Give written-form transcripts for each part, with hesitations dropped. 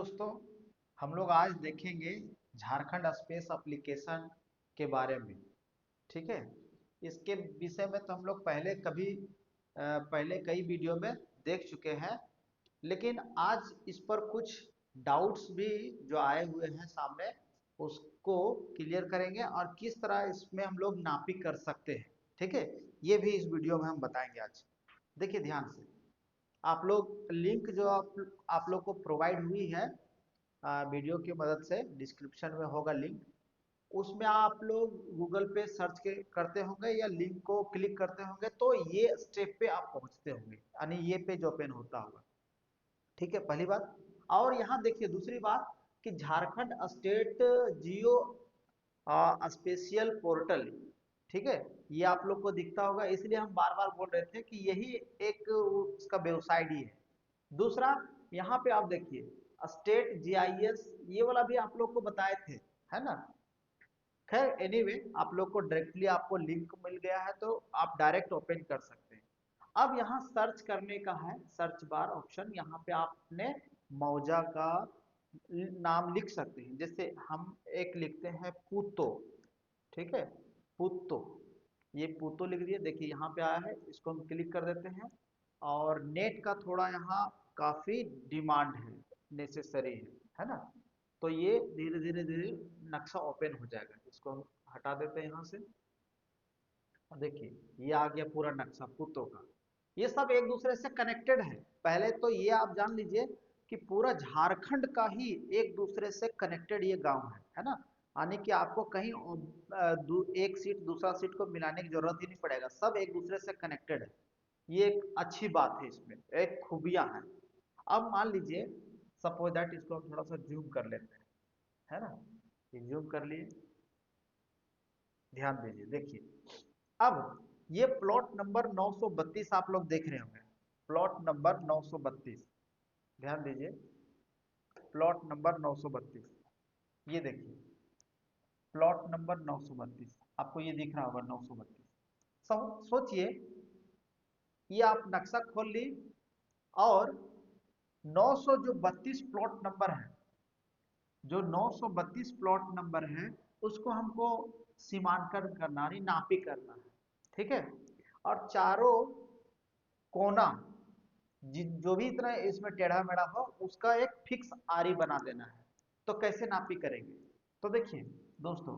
दोस्तों, हम लोग आज देखेंगे झारखंड स्पेस एप्लीकेशन के बारे में। ठीक है। इसके विषय में तो हम लोग पहले कई वीडियो में देख चुके हैं, लेकिन आज इस पर कुछ डाउट्स भी जो आए हुए हैं सामने, उसको क्लियर करेंगे और किस तरह इसमें हम लोग नापी कर सकते हैं। ठीक है। ये भी इस वीडियो में हम बताएंगे आज। देखिए ध्यान से, आप लोग लिंक जो आप लोग को प्रोवाइड हुई है वीडियो की मदद से, डिस्क्रिप्शन में होगा लिंक। उसमें आप लोग गूगल पे सर्च करते होंगे या लिंक को क्लिक करते होंगे तो ये स्टेप पे आप पहुंचते होंगे, यानी ये पेज ओपन होता होगा। ठीक है, पहली बात। और यहाँ देखिए दूसरी बात कि झारखंड स्टेट जियो स्पेशियल पोर्टल। ठीक है, ये आप लोग को दिखता होगा, इसलिए हम बार बार बोल रहे थे कि यही एक उसका वेबसाइट ही है। दूसरा, यहाँ पे आप देखिए स्टेट जीआईएस, ये वाला भी आप लोग को बताए थे, है ना। खैर एनीवे, आप लोग को डायरेक्टली आपको लिंक मिल गया है तो आप डायरेक्ट ओपन कर सकते हैं। अब यहाँ सर्च करने का है, सर्च बार ऑप्शन, यहाँ पे आपने मौजा का नाम लिख सकते हैं। जैसे हम एक लिखते हैं पूतो। ठीक है, पूतो, ये पूतो लिख दिए। देखिए यहाँ पे आया है, इसको हम क्लिक कर देते हैं। और नेट का थोड़ा यहाँ काफी डिमांड है, नेसेसरी है ना। तो ये धीरे धीरे धीरे नक्शा ओपन हो जाएगा। इसको हम हटा देते हैं यहाँ से। और देखिए ये आ गया पूरा नक्शा पूतो का। ये सब एक दूसरे से कनेक्टेड है। पहले तो ये आप जान लीजिए कि पूरा झारखंड का ही एक दूसरे से कनेक्टेड ये गांव है ना। यानी कि आपको कहीं एक सीट दूसरा सीट को मिलाने की जरूरत ही नहीं पड़ेगा, सब एक दूसरे से कनेक्टेड है। ये एक अच्छी बात है, इसमें एक खूबियां हैं। अब मान लीजिए, सपोज दैट, इसको हम थोड़ा सा जूम कर लेते हैं, है ना। ये जूम कर लिए, ध्यान दीजिए। देखिए अब ये प्लॉट नंबर 932 आप लोग देख रहे होंगे, प्लॉट नंबर 932। ध्यान दीजिए, प्लॉट नंबर 932, ये देखिए प्लॉट नंबर 932, आपको ये दिख रहा होगा 932। सोचिए, ये आप नक्शा खोल ली और 900 जो 32 प्लॉट नंबर है, जो 932 प्लॉट नंबर है, उसको हमको सीमांकन करना यानी नापी करना है। ठीक है। और चारों कोना, जो भी इतना इसमें टेढ़ा मेढ़ा हो, उसका एक फिक्स आरी बना देना है। तो कैसे नापी करेंगे? तो देखिए दोस्तों,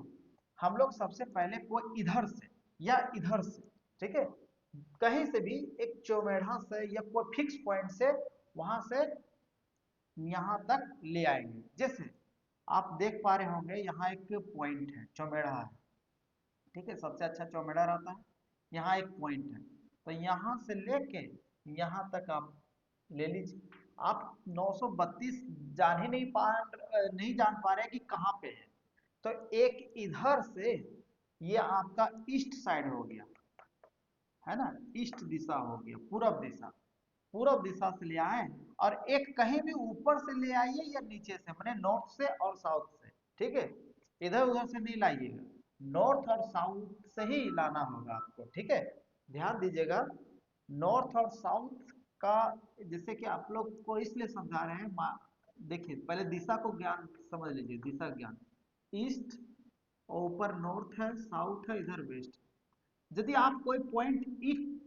हम लोग सबसे पहले वो इधर से या इधर से, ठीक है, कहीं से भी एक चौमेढ़ा से या कोई फिक्स पॉइंट से वहां से यहाँ तक ले आएंगे। जैसे आप देख पा रहे होंगे, यहाँ एक पॉइंट है, चौमेढ़ा है। ठीक है, सबसे अच्छा चौमेढ़ा रहता है। यहाँ एक पॉइंट है, तो यहाँ से लेके यहाँ तक आप ले लीजिए। आप 932 जान ही नहीं जान पा रहे कि कहाँ पे है। तो एक इधर से, ये आपका ईस्ट साइड हो गया, है ना, ईस्ट दिशा हो गया, पूरब दिशा। पूरब दिशा से ले आए, और एक कहीं भी ऊपर से ले आइए या नीचे से, मैंने नॉर्थ से और साउथ से। ठीक है, इधर उधर से नहीं लाइएगा, नॉर्थ और साउथ से ही लाना होगा आपको। ठीक है, ध्यान दीजिएगा। नॉर्थ और साउथ का, जैसे कि आप लोग को इसलिए समझा रहे हैं, देखिए पहले दिशा को ज्ञान समझ लीजिए, दिशा ज्ञान। ईस्ट, ऊपर नॉर्थ है, साउथ है, इधर वेस्ट। यदि आप कोई पॉइंट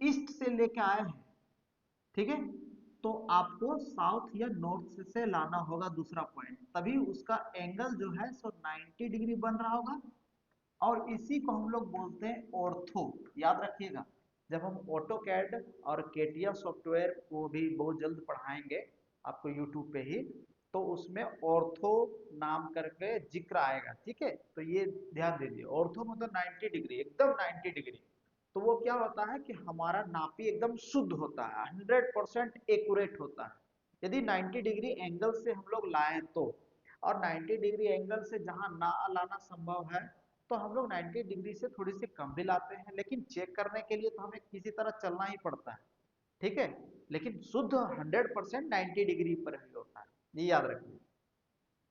ईस्ट से लेके आए हैं, ठीक है, तो आपको साउथ या नॉर्थ से लाना होगा दूसरा पॉइंट, तभी उसका एंगल जो है सो 90 डिग्री बन रहा होगा। और इसी को हम लोग बोलते हैं ऑर्थो। याद रखिएगा, जब हम ऑटो कैड और केटिया सॉफ्टवेयर को भी बहुत जल्द पढ़ाएंगे आपको यूट्यूब पे ही, तो उसमें ऑर्थो नाम करके जिक्र आएगा। ठीक है, तो ये ध्यान दीजिए, ऑर्थो मतलब 90 डिग्री, एकदम 90 डिग्री। तो वो क्या होता है कि हमारा नापी एकदम शुद्ध होता है, 100% एक्यूरेट होता है यदि 90 डिग्री एंगल से हम लोग लाएं तो। और 90 डिग्री एंगल से जहां ना लाना संभव है, तो हम लोग 90 डिग्री से थोड़ी सी कम भी लाते हैं, लेकिन चेक करने के लिए तो हमें किसी तरह चलना ही पड़ता है। ठीक है, लेकिन शुद्ध 100% 90 डिग्री पर ही होता है, ये याद रखिए।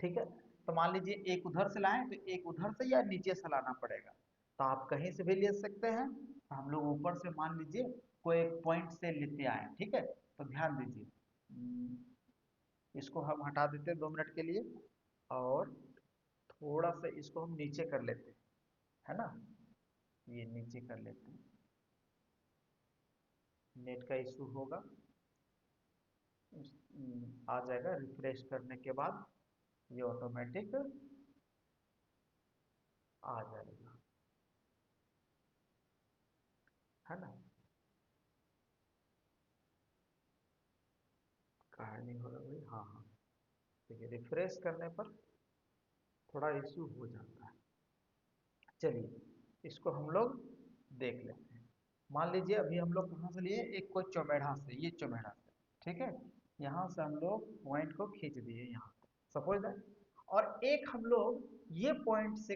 ठीक है, तो मान लीजिए एक उधर से लाएं तो एक उधर से या नीचे से लाना पड़ेगा। तो आप कहीं से भी ले सकते हैं, तो हम लोग ऊपर से मान लीजिए कोई एक पॉइंट से लेते आए। ठीक है, तो ध्यान दीजिए, इसको हम हटा देते हैं 2 मिनट के लिए, और थोड़ा सा इसको हम नीचे कर लेते हैं, है ना, ये नीचे कर लेते हैं। नेट का इशू होगा, आ जाएगा रिफ्रेश करने के बाद, ये ऑटोमेटिक आ जाएगा, है ना। कहा नहीं हो रहा भाई, हाँ हाँ, देखिए रिफ्रेश करने पर थोड़ा इशू हो जाता है। चलिए इसको हम लोग देख लेते हैं। मान लीजिए अभी हम लोग कहाँ से लिए, एक कोई चौमेढ़ा से, ये चौमेढ़ा से, ठीक है, यहाँ से हम लोग पॉइंट को खींच दिए यहाँ, सपोज दैट, और एक हम लोग ये पॉइंट से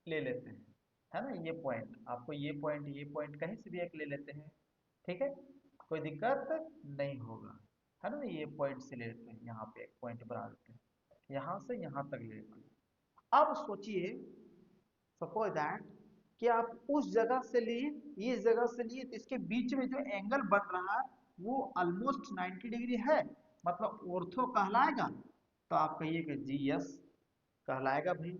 ले लेते हैं, है ना, ये पॉइंट, आपको ये पॉइंट कहीं से भी एक ले लेते हैं, ठीक है, कोई दिक्कत नहीं होगा, है ना, ये पॉइंट से ले लेते हैं, यहाँ पे एक पॉइंट बना देते हैं, यहाँ से यहाँ तक ले लेते हैं। अब सोचिए, सपोज दैट कि आप उस जगह से लिए, इस जगह से लिए, तो इसके बीच में जो एंगल बन रहा है वो ऑलमोस्ट 90 डिग्री है, मतलब ऑर्थो कहलाएगा, तो आप कहिएगा जी यस कहलाएगा भाई,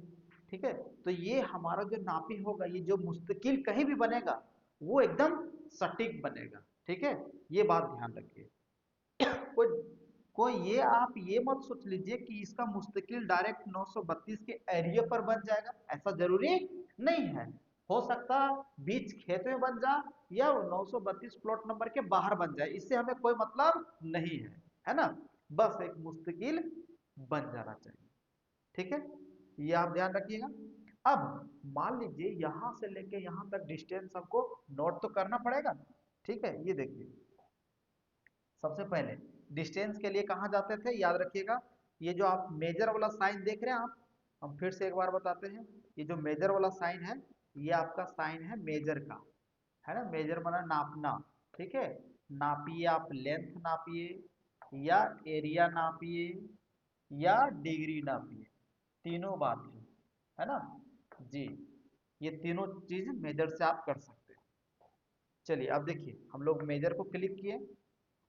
ठीक है। तो ये हमारा जो नापी होगा, ये जो मुस्तकिल कहीं भी बनेगा वो एकदम सटीक बनेगा, ठीक है, ये बात ध्यान रखिए। कोई कोई ये आप ये मत सोच लीजिए कि इसका मुस्तकिल डायरेक्ट 932 के एरिया पर बन जाएगा, ऐसा जरूरी नहीं है, हो सकता बीच खेत में बन जा, या 932 प्लॉट नंबर के बाहर बन जाए, इससे हमें कोई मतलब नहीं है ना, बस एक मुस्तकिल बन जाना चाहिए, ठीक है, ये आप ध्यान रखिएगा। अब मान लीजिए यहां से लेके यहां तक डिस्टेंस हमको नोट तो करना पड़ेगा, ठीक है, ये देखिए, सबसे पहले डिस्टेंस के लिए कहाँ जाते थे, याद रखिएगा, ये जो आप मेजर वाला साइन देख रहे हैं आप, हम फिर से एक बार बताते हैं, ये जो मेजर वाला साइन है, ये आपका साइन है मेजर का, है ना, मेजर माना नापना, ठीक है, नापिए, आप लेंथ नापिए या एरिया नापिए या डिग्री नापिए, तीनों बात है ना जी, ये तीनों चीज मेजर से आप कर सकते हैं। चलिए अब देखिए, हम लोग मेजर को क्लिक किए,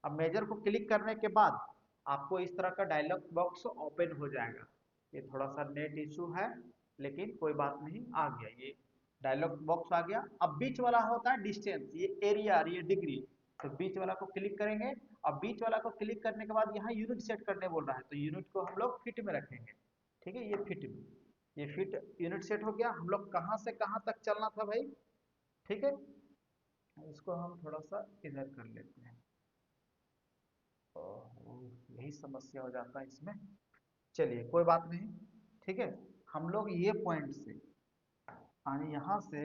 अब मेजर को क्लिक करने के बाद आपको इस तरह का डायलॉग बॉक्स ओपन हो जाएगा, ये थोड़ा सा नेट इशू है, लेकिन कोई बात नहीं, आ गया ये डायलॉग बॉक्स आ गया। अब बीच वाला होता है डिस्टेंस, ये एरिया और ये डिग्री, तो बीच वाला को क्लिक करेंगे, अब बीच वाला को क्लिक करने के बाद यहाँ यूनिट सेट करने बोल रहा है, तो यूनिट को हम लोग फीट में रखेंगे, ठीक है, ये फीट में, ये फीट यूनिट सेट हो गया। हम लोग कहाँ से कहाँ तक चलना था भाई, ठीक है, इसको हम थोड़ा सा इधर कर लेते हैं, यही समस्या हो जाता है इसमें, चलिए कोई बात नहीं, ठीक है, हम लोग ये पॉइंट से यानी यहाँ से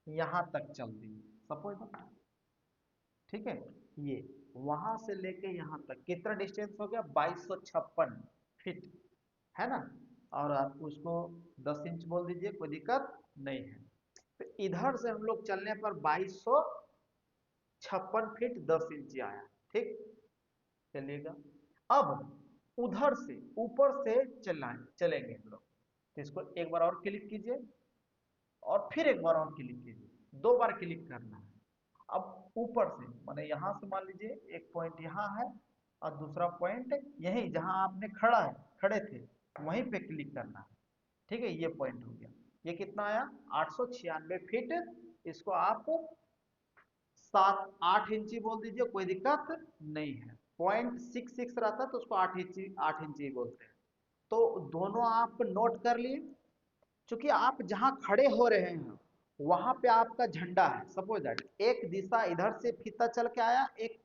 यहाँ तक चल दिए, सपोज, ठीक है, ये वहां से लेके यहाँ तक कितना डिस्टेंस हो गया, 2256 फीट, है ना, और आप उसको 10 इंच बोल दीजिए, कोई दिक्कत नहीं है। तो इधर से हम लोग चलने पर 2256 फीट 10 इंच आया, ठीक, चलिएगा। अब उधर से ऊपर से चलेंगे हम लोग, तो इसको एक बार और क्लिक कीजिए, और फिर एक बार और क्लिक कीजिए, 2 बार क्लिक करना है। अब ऊपर से माने यहाँ से मान लीजिए एक पॉइंट यहाँ है, और दूसरा पॉइंट यही जहाँ आपने खड़े थे वहीं पे क्लिक करना है, ठीक है, ये पॉइंट हो गया, ये कितना आया 896 फीट, इसको आप 7-8 इंची बोल दीजिए, कोई दिक्कत नहीं है, 0.66 रहता है तो उसको 8 इंची बोलते हैं। तो दोनों आप नोट कर लिए, क्योंकि आप जहां खड़े हो रहे हैं वहां पे आपका झंडा है, सपोज दैट एक दिशा इधर से फीता चल के आया, एक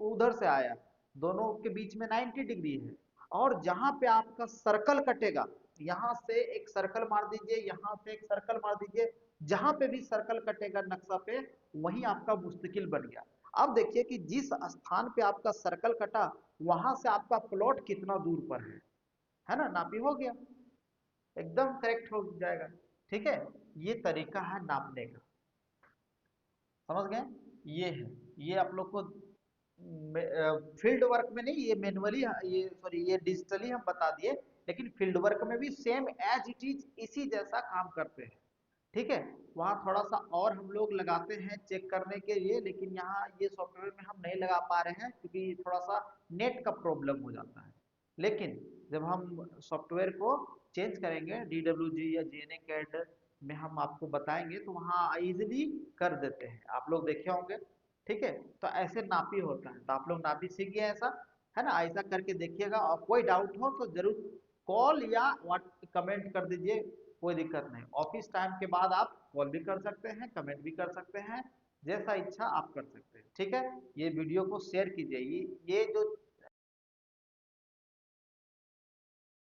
उधर से आया, दोनों के बीच में 90 डिग्री है, और जहां पे आपका सर्कल कटेगा, यहां से एक सर्कल मार दीजिए, यहां से एक सर्कल मार दीजिए, जहां पे भी सर्कल कटेगा नक्शा पे वहीं आपका मुस्तकिल बन गया। अब देखिए कि जिस स्थान पे आपका सर्कल कटा वहां से आपका प्लॉट कितना दूर पर है ना, नापी हो गया, एकदम करेक्ट हो जाएगा, ठीक है, ये तरीका है नापने का, समझ गए, ये है, ये आप लोग को फील्ड वर्क में नहीं, ये मैनुअली, ये सॉरी ये डिजिटली हम बता दिए, लेकिन फील्ड वर्क में भी सेम एज इट इज इसी जैसा काम करते हैं, ठीक है, वहाँ थोड़ा सा और हम लोग लगाते हैं चेक करने के लिए, लेकिन यहाँ ये सॉफ्टवेयर में हम नहीं लगा पा रहे हैं क्योंकि थोड़ा सा नेट का प्रॉब्लम हो जाता है, लेकिन जब हम सॉफ्टवेयर को चेंज करेंगे DWG या GNA कैड में हम आपको बताएंगे तो वहाँ इजिली कर देते हैं, आप लोग देखे होंगे। ठीक है, तो ऐसे नापी होता है, तो आप लोग नापी सीख गए ऐसा, है ना। ऐसा करके देखिएगा, और कोई डाउट हो तो जरूर कॉल या व्हाट कमेंट कर दीजिए, कोई दिक्कत नहीं। ऑफिस टाइम के बाद आप कॉल भी कर सकते हैं, कमेंट भी कर सकते हैं, जैसा इच्छा आप कर सकते हैं। ठीक है, ये वीडियो को शेयर कीजिए। ये जो